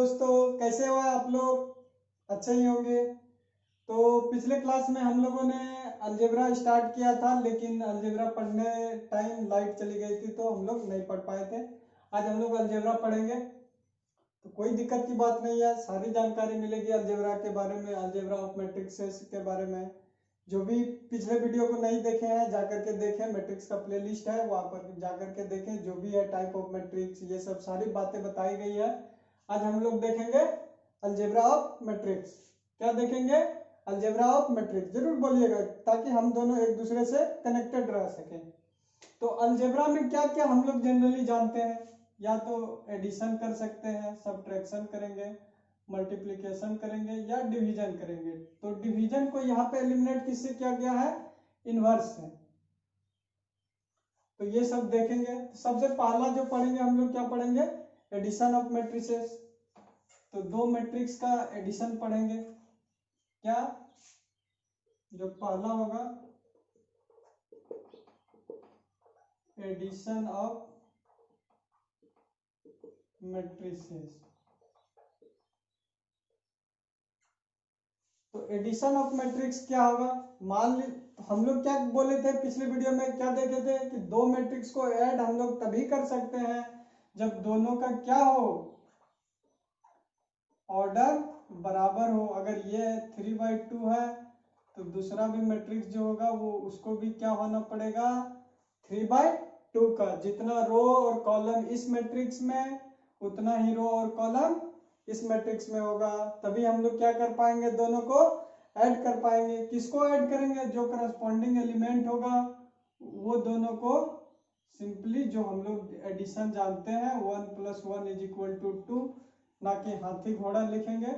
दोस्तों, कैसे हो आप लोग? अच्छे ही होंगे। तो पिछले क्लास में हम लोगों ने अलजेब्रा स्टार्ट किया था, लेकिन अलजेब्रा पढ़ने टाइम लाइट चली गई थी तो हम लोग नहीं पढ़ पाए थे। आज हम लोग अलजेब्रा पढ़ेंगे, तो कोई दिक्कत की बात नहीं है। सारी जानकारी मिलेगी अलजेब्रा के बारे में, अलजेब्रा ऑफ मैट्रिक्सेस के बारे में। जो भी पिछले वीडियो को नहीं देखे हैं जाकर के देखें, मैट्रिक्स का प्लेलिस्ट है वहां पर जाकर के देखें। जो भी है टाइप ऑफ मैट्रिक्स, ये सब सारी बातें बताई गई है। आज हम लोग देखेंगे अलजेब्रा ऑफ मैट्रिक्स। क्या देखेंगे? Algebra of matrix. जरूर बोलिएगा ताकि हम दोनों एक दूसरे से कनेक्टेड रह सकें। तो अलजेब्रा में क्या क्या हम लोग जनरली जानते हैं? या तो एडिशन कर सकते हैं, सब्ट्रैक्शन करेंगे, मल्टीप्लिकेशन करेंगे या डिवीजन करेंगे। तो डिवीजन को यहाँ पे एलिमिनेट किससे किया गया है? इनवर्स से। तो ये सब देखेंगे। सबसे पहला जो पढ़ेंगे हम लोग, क्या पढ़ेंगे? Addition of matrices. तो दो मैट्रिक्स का एडिशन पढ़ेंगे। क्या जो पहला होगा, एडिशन ऑफ मैट्रिसेस। तो एडिशन ऑफ मैट्रिक्स क्या होगा? मान ली हम लोग क्या बोले थे पिछले वीडियो में, क्या देखे थे कि दो मैट्रिक्स को ऐड हम लोग तभी कर सकते हैं जब दोनों का क्या हो? ऑर्डर बराबर हो। अगर ये 3/2 है तो दूसरा भी मैट्रिक्स जो होगा वो उसको भी क्या होना पड़ेगा? 3/2 का। जितना रो और कॉलम इस मैट्रिक्स में, उतना ही रो और कॉलम इस मैट्रिक्स में होगा। तभी हम लोग क्या कर पाएंगे? दोनों को ऐड कर पाएंगे। किसको ऐड करेंगे? जो करस्पॉन्डिंग एलिमेंट होगा वो दोनों को सिंपली, जो हम लोग एडिशन जानते हैं, 1 + 1 = 2, ना कि हाथी घोड़ा लिखेंगे।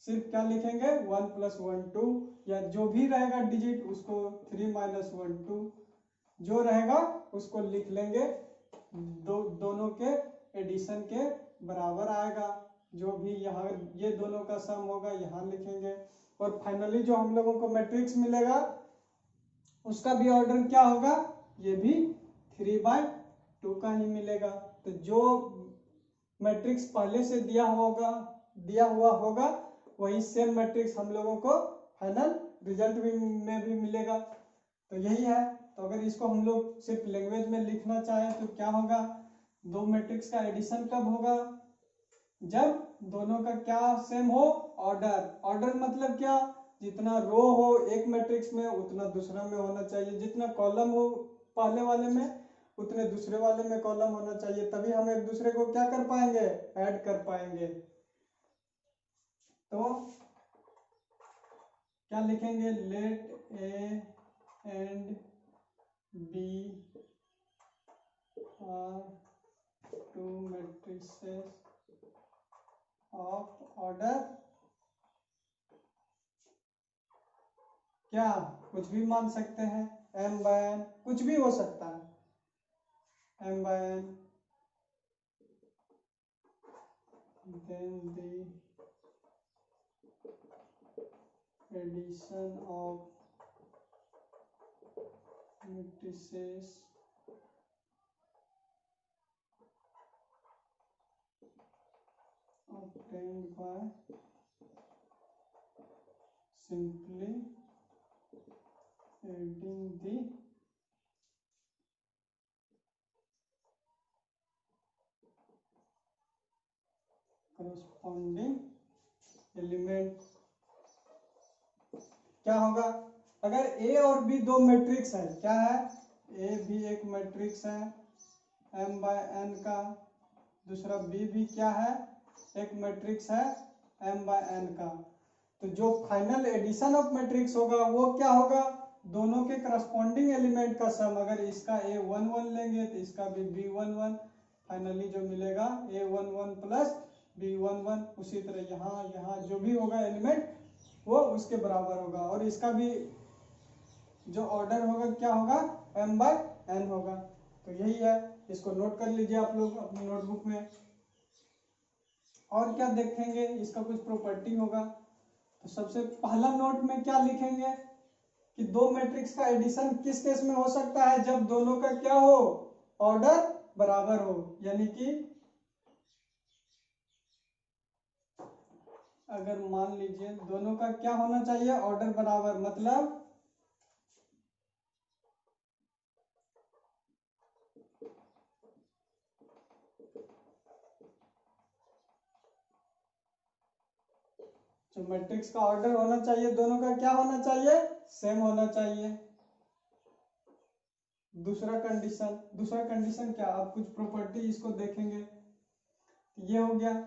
सिर्फ क्या लिखेंगे? 1 + 1 2, या जो भी रहेगा डिजिट उसको 3 - 1 2 जो रहेगा उसको लिख लेंगे। दोनों के एडिशन के बराबर आएगा। जो भी यहाँ ये दोनों का सम होगा यहाँ लिखेंगे। और फाइनली जो हम लोगों को मैट्रिक्स मिलेगा उसका भी ऑर्डर क्या होगा? ये भी 3/2 का ही मिलेगा। तो जो मैट्रिक्स पहले से दिया हुआ होगा वही सेम मैट्रिक्स हम लोगों को फाइनल रिजल्ट में भी मिलेगा। तो यही है। तो अगर इसको हम लोग सिर्फ लैंग्वेज में लिखना चाहें तो क्या होगा? दो मैट्रिक्स का एडिशन कब होगा? जब दोनों का क्या सेम हो? ऑर्डर। ऑर्डर मतलब क्या? जितना रो हो एक मैट्रिक्स में उतना दूसरा में होना चाहिए, जितना कॉलम हो पहले वाले में उतने दूसरे वाले में कॉलम होना चाहिए। तभी हम एक दूसरे को क्या कर पाएंगे? ऐड कर पाएंगे। तो क्या लिखेंगे? Let A and B are two matrices of order क्या? कुछ भी मान सकते हैं, m/n, कुछ भी हो सकता है। m/n, then the addition of matrices obtained by simply adding the corresponding element। क्या होगा? अगर a और b दो मैट्रिक्स है, क्या है? a भी एक मैट्रिक्स है m/n का, दूसरा b भी क्या है? एक मैट्रिक्स है m/n का। तो जो फाइनल एडिशन ऑफ मैट्रिक्स होगा वो क्या होगा? दोनों के करस्पॉन्डिंग एलिमेंट का सम। अगर इसका a11 लेंगे तो इसका भी b11, फाइनली जो मिलेगा a11 + b11। उसी तरह यहाँ जो भी होगा एलिमेंट वो उसके बराबर होगा। और इसका भी जो ऑर्डर होगा क्या होगा? m/n होगा। तो यही है, इसको नोट कर लीजिए आप लोग अपनी नोटबुक में। और क्या देखेंगे? इसका कुछ प्रॉपर्टी होगा। तो सबसे पहला नोट में क्या लिखेंगे कि दो मैट्रिक्स का एडिशन किस केस में हो सकता है? जब दोनों का क्या हो? ऑर्डर बराबर हो। यानी कि अगर मान लीजिए दोनों का क्या होना चाहिए, ऑर्डर बराबर, मतलब जो मैट्रिक्स का ऑर्डर होना चाहिए दोनों का क्या होना चाहिए, सेम होना चाहिए। दूसरा कंडीशन क्या, अब कुछ प्रॉपर्टी इसको देखेंगे। ये हो गया।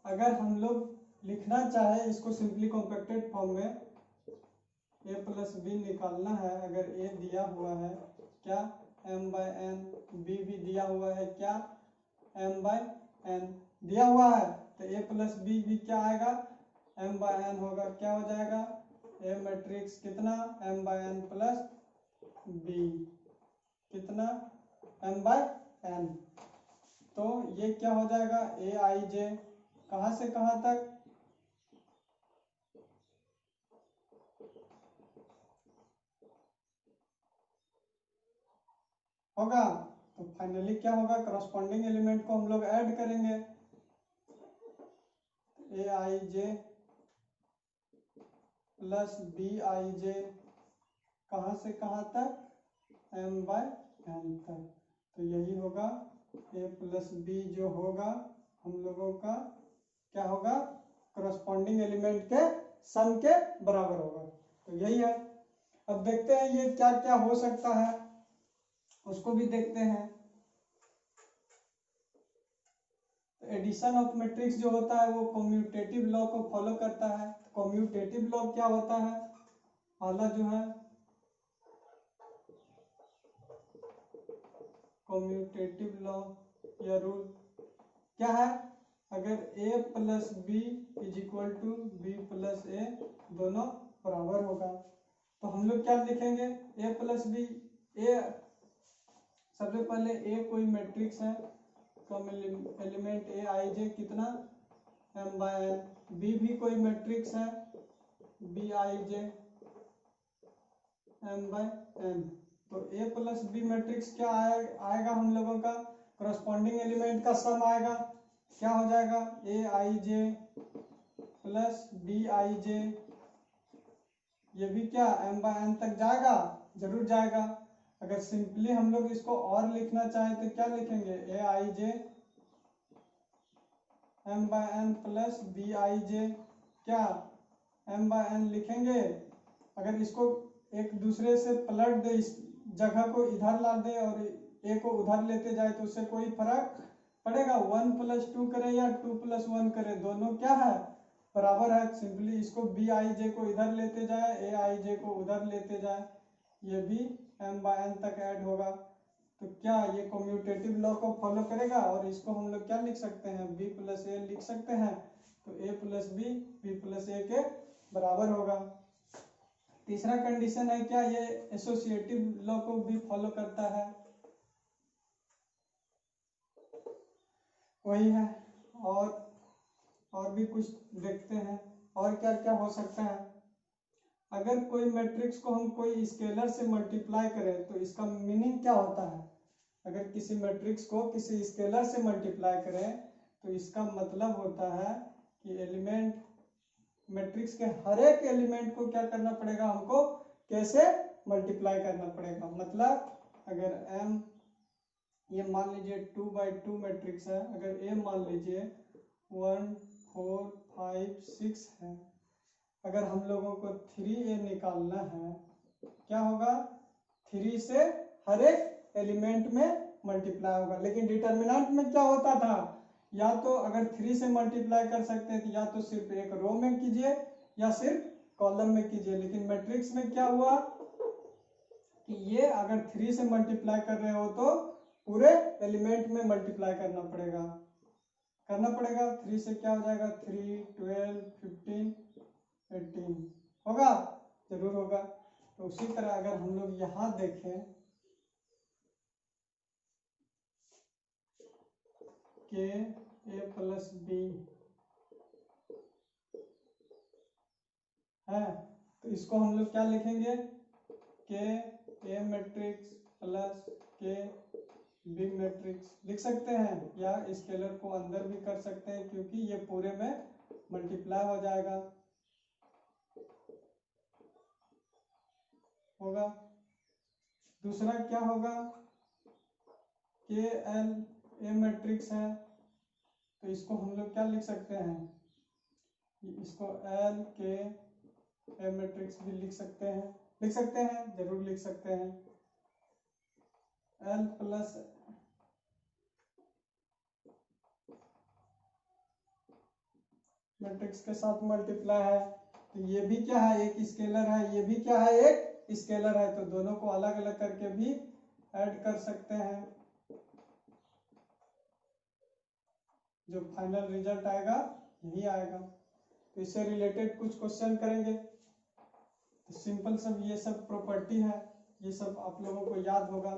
अगर हम लोग लिखना चाहे इसको सिंपली कॉम्पैक्टेड फॉर्म में, a प्लस बी निकालना है, अगर a दिया हुआ है क्या m/n, b भी दिया हुआ है क्या m/n दिया हुआ है, तो a प्लस बी भी क्या आएगा m/n होगा। क्या हो जाएगा, a मैट्रिक्स कितना m/n प्लस b कितना m/n। तो ये क्या हो जाएगा, ए आई जे कहाँ से कहाँ तक, होगा। तो फाइनली क्या होगा, करस्पॉन्डिंग एलिमेंट को हम लोग ऐड करेंगे, ए आई जे प्लस बी आई जे कहाँ से कहाँ तक, m/n तक। तो यही होगा a प्लस बी जो होगा हम लोगों का क्या होगा, करस्पॉन्डिंग एलिमेंट के सम के बराबर होगा। तो यही है। अब देखते हैं ये क्या क्या हो सकता है, उसको भी देखते हैं। एडिशन ऑफ मैट्रिक्स जो होता है वो कम्यूटेटिव लॉ को फॉलो करता है। कम्यूटेटिव लॉ क्या होता है, पहला जो है कम्यूटेटिव लॉ या रूल क्या है, अगर a plus B is equal to B plus A दोनों बराबर होगा, तो हम लोग क्या लिखेंगे, a प्लस बी, ए सबसे पहले a कोई मैट्रिक्स है, कम एलिमेंट ए आई जे कितना m/n, b भी कोई मैट्रिक्स है बी आई जे m/n। तो a प्लस बी मैट्रिक्स क्या आएगा हम लोगों का, करस्पॉन्डिंग एलिमेंट का सम आएगा। क्या हो जाएगा, ए आई जे प्लस बी आई जे, ये भी क्या m/n तक जाएगा, जरूर जाएगा। अगर सिंपली हम लोग इसको और लिखना चाहें तो क्या लिखेंगे, ए आई जे m/n प्लस बी आई जे क्या m/n लिखेंगे। अगर इसको एक दूसरे से पलट दे, इस जगह को इधर ला दे और ए को उधर लेते जाए तो उससे कोई फर्क पड़ेगा, 1 + 2 करे या 2 + 1 करे, दोनों क्या है बराबर है। सिंपली इसको बी आई जे को इधर लेते जाए, ए आई जे को उधर लेते जाए, ये भी m/n तक ऐड होगा। तो क्या ये कम्यूटेटिव लॉ को फॉलो करेगा, और इसको हम लोग क्या लिख सकते हैं, b + a लिख सकते हैं। तो a + b b + a के बराबर होगा। तीसरा कंडीशन है क्या, ये एसोसिएटिव लॉ को भी फॉलो करता है, वही है। और भी कुछ देखते हैं, और क्या क्या हो सकता है। अगर कोई मैट्रिक्स को हम कोई स्केलर से मल्टीप्लाई करें तो इसका मीनिंग क्या होता है, अगर किसी मैट्रिक्स को किसी स्केलर से मल्टीप्लाई करें तो इसका मतलब होता है कि एलिमेंट मैट्रिक्स के हर एक एलिमेंट को क्या करना पड़ेगा, हमको कैसे मल्टीप्लाई करना पड़ेगा। मतलब अगर m, ये मान लीजिए 2/2 मैट्रिक्स है, अगर a मान लीजिए 1 4 5 6 है, अगर हम लोगों को 3a निकालना है, क्या होगा 3 से हर एक एलिमेंट में मल्टीप्लाई होगा। लेकिन डिटर्मिनेंट में क्या होता था, या तो अगर 3 से मल्टीप्लाई कर सकते थे या तो सिर्फ एक रो में कीजिए या सिर्फ कॉलम में कीजिए। लेकिन मैट्रिक्स में क्या हुआ कि ये अगर 3 से मल्टीप्लाई कर रहे हो तो पूरे एलिमेंट में मल्टीप्लाई करना पड़ेगा 3 से क्या हो जाएगा 3 12 15 18 होगा, जरूर होगा। तो उसी तरह अगर हम लोग यहाँ देखें के a प्लस बी है, तो इसको हम लोग क्या लिखेंगे, के ए मैट्रिक्स प्लस के बी मैट्रिक्स लिख सकते हैं, या स्केलर को अंदर भी कर सकते हैं क्योंकि ये पूरे में मल्टीप्लाई हो जाएगा, होगा। दूसरा क्या होगा, के एल ए मैट्रिक्स है, तो इसको हम लोग क्या लिख सकते हैं, इसको एल के ए मैट्रिक्स भी लिख सकते हैं, जरूर लिख सकते हैं। एल प्लस मैट्रिक्स के साथ मल्टीप्लाई है, तो ये भी क्या है, एक स्केलर है, ये भी क्या है, एक स्केलर है, तो दोनों को अलग अलग करके भी ऐड कर सकते हैं। जो फाइनल रिजल्ट आएगा यही आएगा। तो इससे रिलेटेड कुछ क्वेश्चन करेंगे। तो सिंपल सब ये सब प्रॉपर्टी है, ये सब आप लोगों को याद होगा।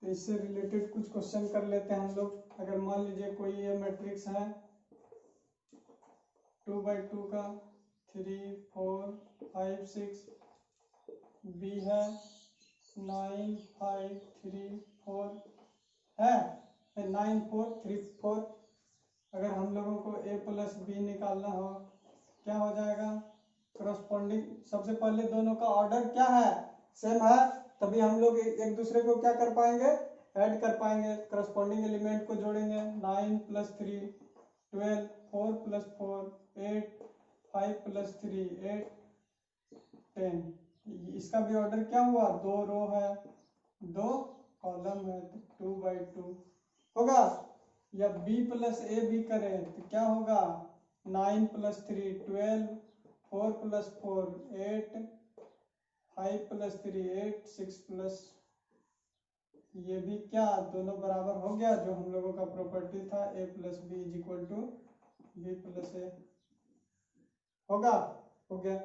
तो इससे रिलेटेड कुछ क्वेश्चन कर लेते हैं हम लोग। अगर मान लीजिए कोई ये मैट्रिक्स है 2x2 का 3 4 5 6, बी है 9 5 3 4 है 9 4 3 4। अगर हम लोगों को a प्लस बी निकालना हो, क्या हो जाएगा, करस्पॉन्डिंग, सबसे पहले दोनों का ऑर्डर क्या है, सेम है, तभी हम लोग एक दूसरे को क्या कर पाएंगे, ऐड कर पाएंगे। करस्पॉन्डिंग एलिमेंट को जोड़ेंगे, 9 + 3 12, 4 + 4 8, 5 + 3 8 10। इसका भी ऑर्डर क्या हुआ, 2 रो है 2 कॉलम है, तो 2x2 होगा। या b + a भी करें तो क्या होगा, 9 + 3 12, 4 + 4 8, 5 + 3 8, 6 ये भी क्या, दोनों बराबर हो गया, जो हम लोगों का प्रॉपर्टी था a + b = b + a होगा, हो गया।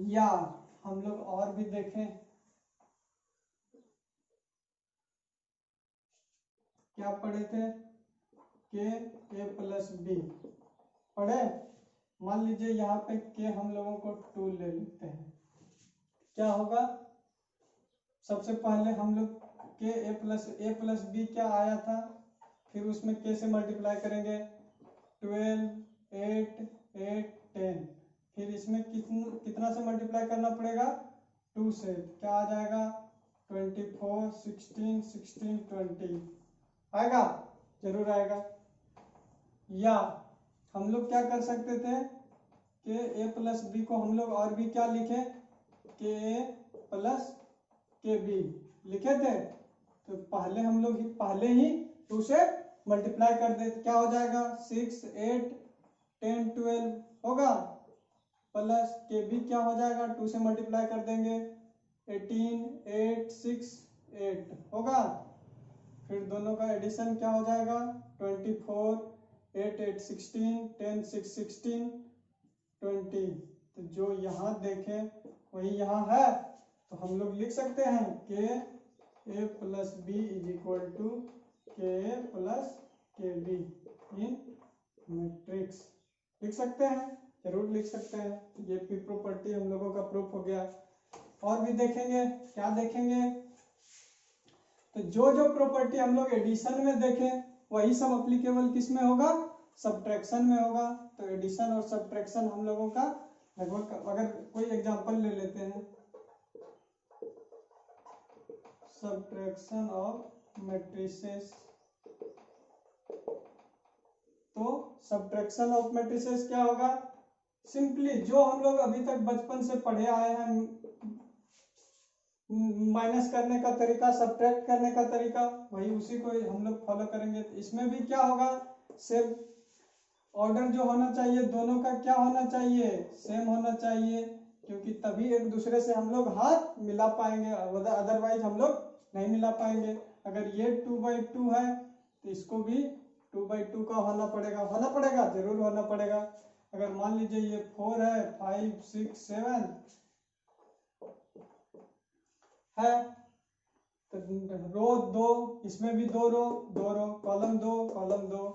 या हम लोग और भी देखें, क्या पढ़े थे, के a + b पढ़े। मान लीजिए यहाँ पे के हम लोगों को 2 ले लेते हैं, क्या होगा, सबसे पहले हम लोग के a + b क्या आया था, फिर उसमें के से मल्टीप्लाई करेंगे, 12 8 8 10, फिर इसमें कितना से मल्टीप्लाई करना पड़ेगा, 2 से, क्या आ जाएगा, 24 16 16 20 आएगा, जरूर आएगा। या हम लोग क्या कर सकते थे, कि a + b को हम लोग और भी क्या लिखे, के a + के b लिखे थे, तो पहले हम लोग पहले ही 2 से मल्टीप्लाई कर दे, क्या हो जाएगा, 6 8 10 12 होगा, प्लस के बी क्या हो जाएगा, 2 से मल्टीप्लाई कर देंगे, 18 8 6 8 होगा। फिर दोनों का एडिशन क्या हो जाएगा, 24 8 8 16 10 6 16 20। तो जो यहाँ देखें वही यहाँ है, तो हम लोग लिख सकते हैं कि a + b = के + के बी इन मैट्रिक्स, लिख सकते हैं, जरूर लिख सकते हैं। ये भी प्रॉपर्टी हम लोगों का प्रूफ हो गया। और भी देखेंगे, क्या देखेंगे, तो जो जो प्रॉपर्टी हम लोग एडिशन में देखें वही सब अप्लीकेबल किस में होगा, सब्ट्रैक्शन में होगा। तो एडिशन और सब्ट्रैक्शन हम लोगों का लगभग, अगर कोई एग्जांपल ले लेते हैं, सब्ट्रैक्शन ऑफ मैट्रिसेस, तो सब्ट्रैक्शन ऑफ मैट्रिसेस क्या होगा, सिंपली जो हम लोग अभी तक बचपन से पढ़े आए हैं, माइनस करने का तरीका, सब्ट्रैक्ट करने का तरीका, वही उसी को हम लोग फॉलो करेंगे। तो इसमें भी क्या होगा, सेम ऑर्डर जो होना चाहिए दोनों का क्या होना चाहिए, सेम होना चाहिए, क्योंकि तभी एक दूसरे से हम लोग हाथ मिला पाएंगे, अदरवाइज हम लोग नहीं मिला पाएंगे। अगर ये 2x2 है तो इसको भी 2x2 का होना पड़ेगा, जरूर होना पड़ेगा। अगर मान लीजिए ये 4 है, 5 6 7 है, तो रो 2, इसमें भी 2 रो, कॉलम 2।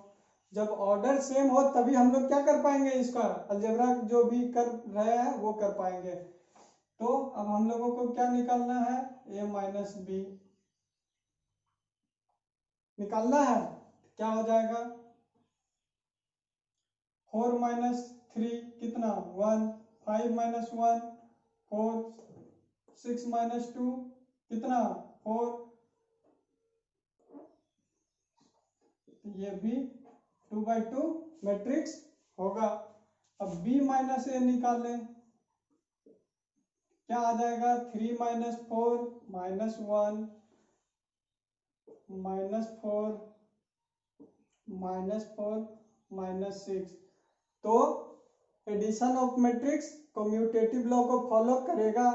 जब ऑर्डर सेम हो तभी हम लोग क्या कर पाएंगे, इसका अलजेब्रा जो भी कर रहे हैं वो कर पाएंगे। तो अब हम लोगों को क्या निकालना है, a - b, निकालना है। क्या हो जाएगा 4 माइनस 3 कितना 1, 5 माइनस 1 4, 6 माइनस 2 कितना 4, ये भी 2/2 मैट्रिक्स होगा। अब b माइनस ए निकालें, क्या आ जाएगा 3 minus 4 minus 1 minus 4 minus 4 minus 6। तो addition of matrix commutative law को फॉलो करेगा,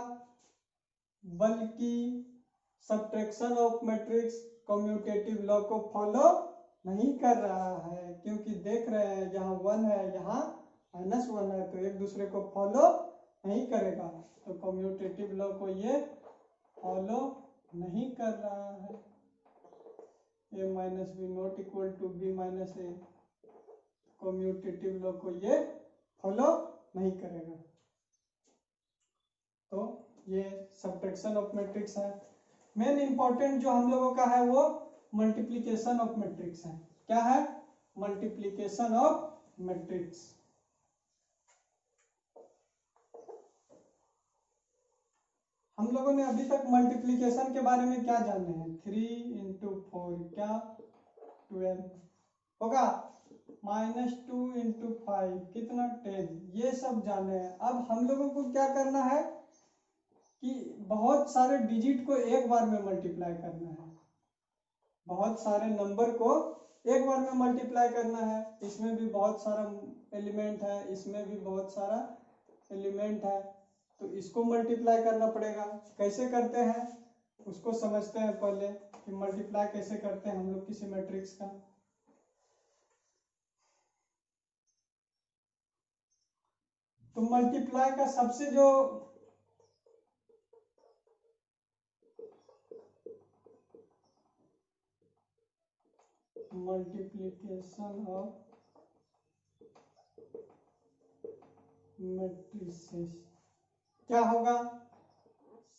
बल्कि subtraction of matrix commutative law को फॉलो नहीं कर रहा है, क्योंकि देख रहे हैं यहाँ 1 है यहाँ -1 है, तो एक दूसरे को फॉलो नहीं करेगा। तो कम्यूटेटिव लॉ को ये फॉलो नहीं कर रहा है। a minus B not equal to B minus A, commutative law को ये फॉलो नहीं करेगा। तो ये सब्ट्रैक्शन ऑफ मैट्रिक्स है। मेन इंपॉर्टेंट जो हम लोगों का है वो मल्टीप्लिकेशन ऑफ मैट्रिक्स है। क्या है मल्टीप्लिकेशन ऑफ मैट्रिक्स। हम लोगों ने अभी तक मल्टीप्लिकेशन के बारे में क्या जाने हैं 3 इंटू 4 क्या 12 होगा, -2 इंटू 5 कितना 10, ये सब जाने हैं। अब हम लोगों को क्या करना है कि बहुत सारे डिजिट को एक बार में मल्टीप्लाई करना है, बहुत सारे नंबर को एक बार में मल्टीप्लाई करना है। इसमें भी बहुत सारा एलिमेंट है, इसमें भी बहुत सारा एलिमेंट है, तो इसको मल्टीप्लाई करना पड़ेगा। कैसे करते हैं उसको समझते हैं पहले कि मल्टीप्लाई कैसे करते हैं हम लोग किसी मैट्रिक्स का। तो मल्टीप्लाई का सबसे जो मल्टीप्लिकेशन ऑफ मैट्रिसेस क्या होगा,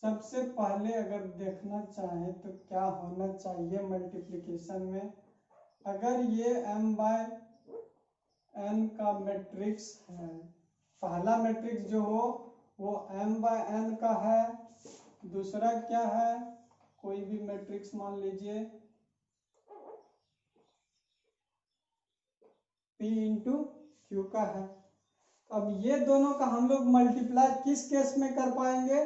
सबसे पहले अगर देखना चाहें तो क्या होना चाहिए मल्टीप्लिकेशन में, अगर ये m/n का मैट्रिक्स है, पहला मैट्रिक्स जो हो वो m/n का है, दूसरा क्या है कोई भी मैट्रिक्स मान लीजिए p इंटू क्यू का है। अब ये दोनों का हम लोग मल्टीप्लाई किस केस में कर पाएंगे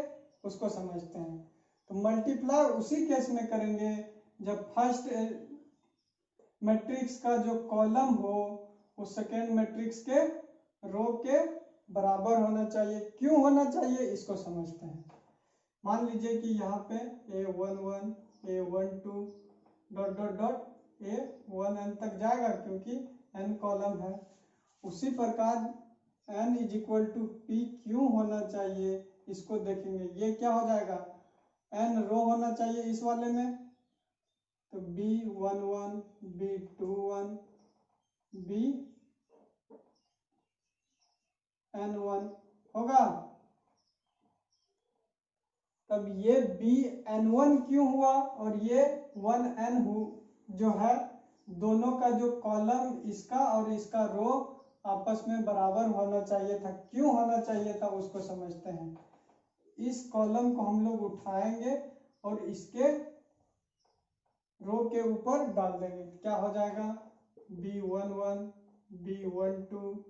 उसको समझते हैं। तो मल्टीप्लाई उसी केस में करेंगे जब फर्स्ट मैट्रिक्स का जो कॉलम हो वो सेकेंड मैट्रिक्स के रो के बराबर होना चाहिए। क्यों होना चाहिए इसको समझते हैं। मान लीजिए कि यहाँ पे a11 a12 dot dot dot a1n तक जाएगा क्योंकि n कॉलम है। उसी प्रकार n is equal to P क्यों होना चाहिए इसको देखेंगे। ये क्या हो जाएगा n रो होना चाहिए इस वाले में, तो b11 b21 bn1 होगा। तब ये bn1 क्यों हुआ और ये 1n जो है, दोनों का जो कॉलम इसका और इसका रो आपस में बराबर होना चाहिए था। क्यों होना चाहिए था उसको समझते हैं। इस कॉलम को हम लोग उठाएंगे और इसके रो के ऊपर डाल देंगे, क्या हो जाएगा b11 b12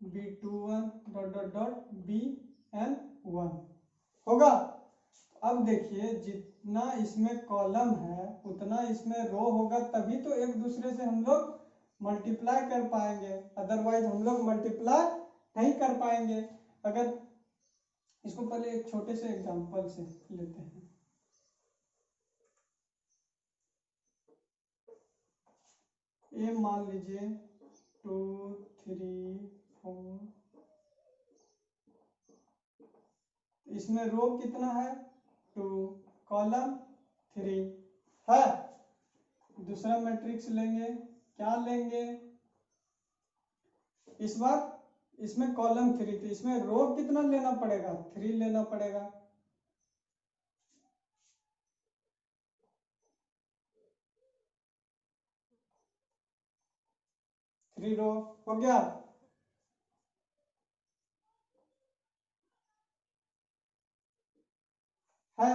b21 dot dot dot bn1 होगा। अब देखिए जितना इसमें कॉलम है उतना इसमें रो होगा, तभी तो एक दूसरे से हम लोग मल्टीप्लाई कर पाएंगे, अदरवाइज हम लोग मल्टीप्लाई नहीं कर पाएंगे। अगर इसको पहले एक छोटे से एग्जांपल से लेते हैं। ये मान लीजिए 2 3 4, इसमें रो कितना है 2 कॉलम 3 है। दूसरा मैट्रिक्स लेंगे, क्या लेंगे इस बार इसमें कॉलम 3 थी, इसमें रो कितना लेना पड़ेगा 3 लेना पड़ेगा। 3 रो हो गया। है।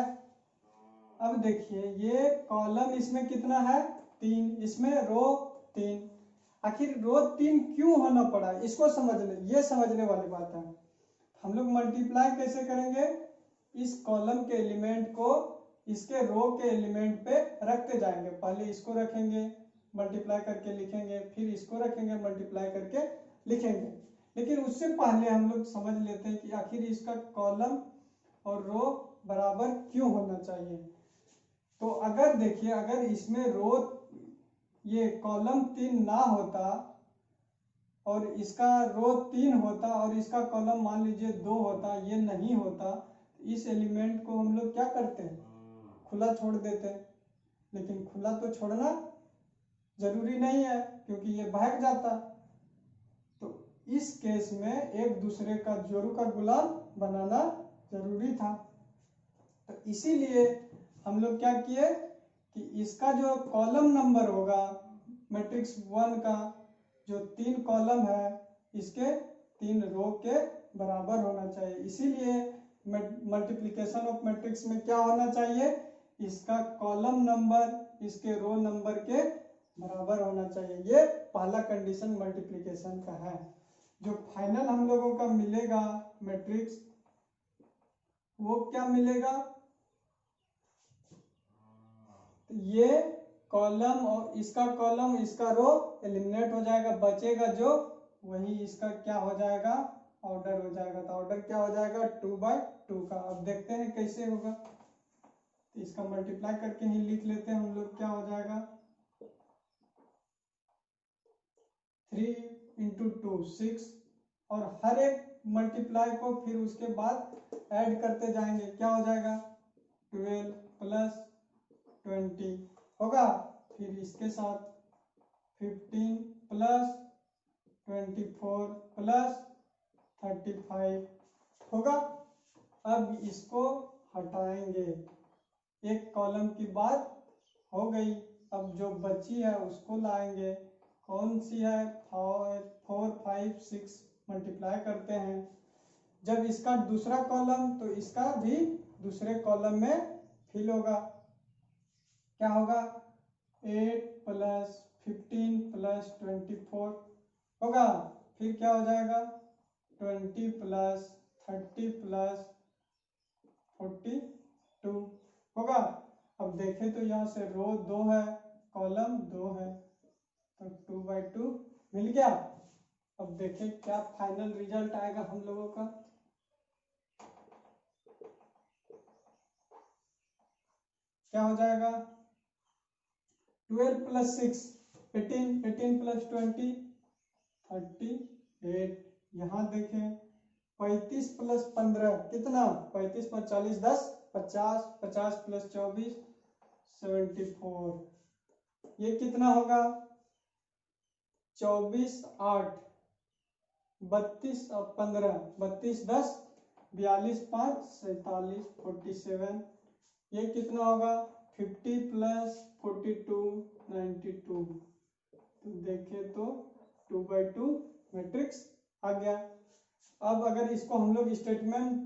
अब देखिए ये कॉलम इसमें कितना है 3, इसमें रो 3। आखिर रो 3 क्यों होना पड़ा इसको समझ ले, ये समझने वाली बात है। हम लोग मल्टीप्लाई कैसे करेंगे, इस कॉलम के एलिमेंट को इसके रो के एलिमेंट पे रखते जाएंगे। पहले इसको रखेंगे मल्टीप्लाई करके लिखेंगे, फिर इसको रखेंगे मल्टीप्लाई करके लिखेंगे। लेकिन उससे पहले हम लोग समझ लेते हैं कि आखिर इसका कॉलम और रो बराबर क्यों होना चाहिए। तो अगर देखिए अगर इसमें रो ये कॉलम 3 ना होता और इसका रो 3 होता और इसका कॉलम मान लीजिए 2 होता, ये नहीं होता, तो इस एलिमेंट को हम लोग क्या करते हैं खुला छोड़ देते हैं। लेकिन खुला तो छोड़ना जरूरी नहीं है क्योंकि ये भाग जाता। तो इस केस में एक दूसरे का जोड़ू का गुलाम बनाना जरूरी था। तो इसीलिए हम लोग क्या किए कि इसका जो कॉलम नंबर होगा मैट्रिक्स 1 का जो 3 कॉलम है इसके 3 रो के बराबर होना चाहिए। इसीलिए मल्टीप्लिकेशन ऑफ मैट्रिक्स में क्या होना चाहिए, इसका कॉलम नंबर इसके रो नंबर के बराबर होना चाहिए। ये पहला कंडीशन मल्टीप्लिकेशन का है। जो फाइनल हम लोगों का मिलेगा मैट्रिक्स वो क्या मिलेगा, तो ये कॉलम और इसका कॉलम इसका रो एलिमिनेट हो जाएगा, बचेगा जो वही इसका क्या हो जाएगा ऑर्डर हो जाएगा। तो ऑर्डर क्या हो जाएगा 2/2 का। अब देखते हैं कैसे होगा, तो इसका मल्टीप्लाई करके ही लिख लेते हैं हम लोग। क्या हो जाएगा 3 × 2 6 और हर एक मल्टीप्लाई को फिर उसके बाद ऐड करते जाएंगे। क्या हो जाएगा 12 + 20 होगा, फिर इसके साथ 15 + 24 + 35 होगा। अब इसको हटाएंगे, एक कॉलम की बात हो गई। अब जो बची है उसको लाएंगे, कौन सी है 4 5 6 मल्टीप्लाई करते हैं। जब इसका दूसरा कॉलम तो इसका भी दूसरे कॉलम में फिल होगा। क्या होगा 8 + 15 + 24 होगा, फिर क्या हो जाएगा 20 + 30 + 42 होगा। अब देखें तो यहाँ से रो 2 है कॉलम 2 है, तो 2/2 मिल गया। अब देखें क्या फाइनल रिजल्ट आएगा हम लोगों का। क्या हो जाएगा 12 + 6 18 18 + 20 38। यहाँ देखें 35 + 15 कितना 35 + 40 10 50 50 + 24 74। ये कितना होगा 24 8 32 और 15 32 10 42 5 47 47। ये कितना होगा 50 + 42 92। तो देखें तो 2/2 मैट्रिक्स आ गया। अब अगर इसको हम लोग स्टेटमेंट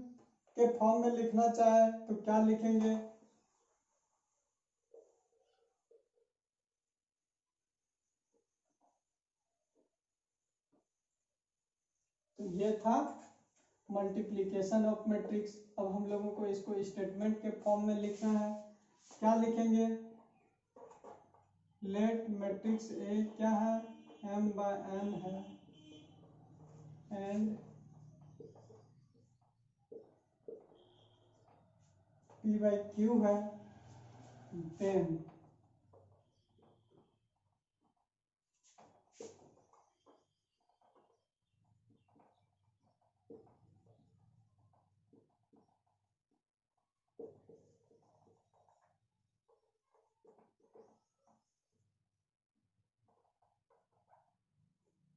के फॉर्म में लिखना चाहे तो क्या लिखेंगे, तो ये था मल्टीप्लिकेशन ऑफ मैट्रिक्स। अब हम लोगों को इसको स्टेटमेंट के फॉर्म में लिखना है। क्या लिखेंगे, लेट मैट्रिक्स ए क्या है m/n है एंड p/q है, देन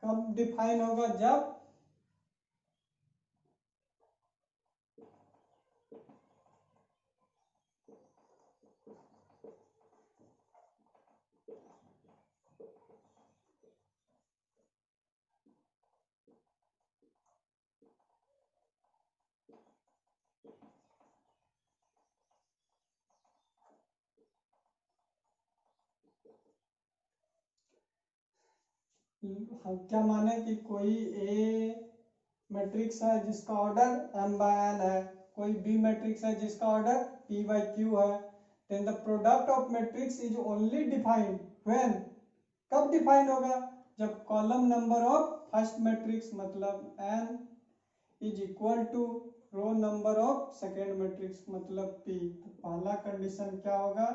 कब डिफाइन होगा, जब हम क्या माने कि कोई ए मैट्रिक्स है जिसका ऑर्डर m/n है, कोई बी मैट्रिक्स है जिसका ऑर्डर p/q है, then the product of matrix is only defined when, कब डिफाइन होगा, जब column number of first matrix मतलब n is equal to row number of second matrix मतलब p। तो पहला कंडीशन क्या होगा,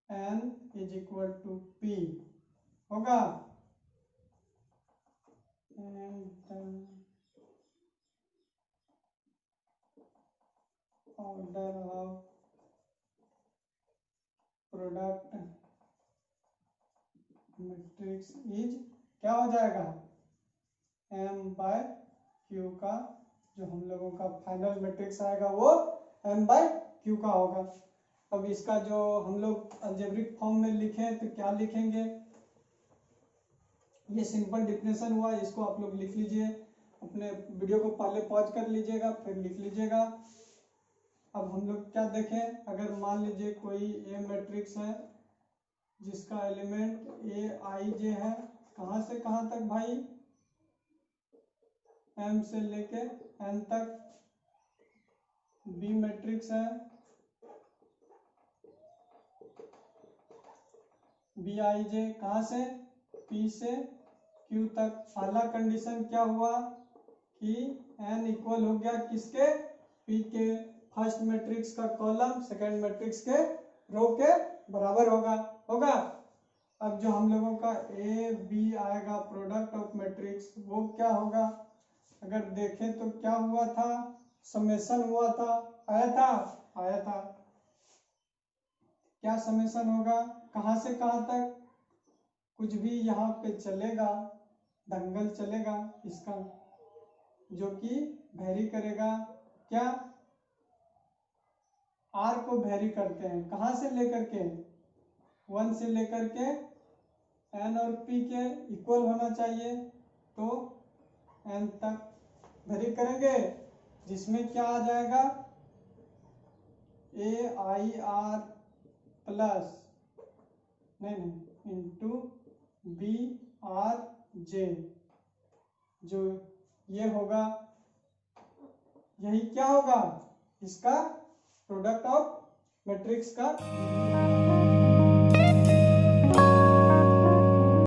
n is equal to p होगा, and order of product matrix is क्या हो जाएगा, m/q का, जो हम लोगों का फाइनल मैट्रिक्स आएगा वो m/q का होगा। अब इसका जो हम लोग अलजेब्रिक फॉर्म में लिखें तो क्या लिखेंगे, ये सिंपल डिफिनेशन हुआ, इसको आप लोग लिख लीजिए, अपने वीडियो को पहले पॉज कर लीजिएगा फिर लिख लीजिएगा। अब हम लोग क्या देखें, अगर मान लीजिए कोई ए मैट्रिक्स है जिसका एलिमेंट a i j है, कहाँ से कहाँ तक भाई, m से लेके n तक, बी मैट्रिक्स है b/j कहाँ से p से q तक। पहला कंडीशन क्या हुआ कि n इक्वल हो गया किसके, p के, फर्स्ट मैट्रिक्स का कॉलम सेकेंड मैट्रिक्स के रो के बराबर होगा। अब जो हम लोगों का ए बी आएगा प्रोडक्ट ऑफ मैट्रिक्स, वो क्या होगा, अगर देखें तो क्या हुआ था, समेशन हुआ था, आया था, क्या समेशन होगा, कहाँ से कहाँ तक, कुछ भी यहाँ पे चलेगा, दंगल चलेगा इसका, जो कि वेरी करेगा, क्या r को वेरी करते हैं, कहाँ से लेकर के, 1 से लेकर के n और p के इक्वल होना चाहिए, तो n तक वेरी करेंगे, जिसमें क्या आ जाएगा, a/i/r प्लस नहीं इंटू b/r/j, जो ये होगा, यही क्या होगा, इसका प्रोडक्ट ऑफ मैट्रिक्स का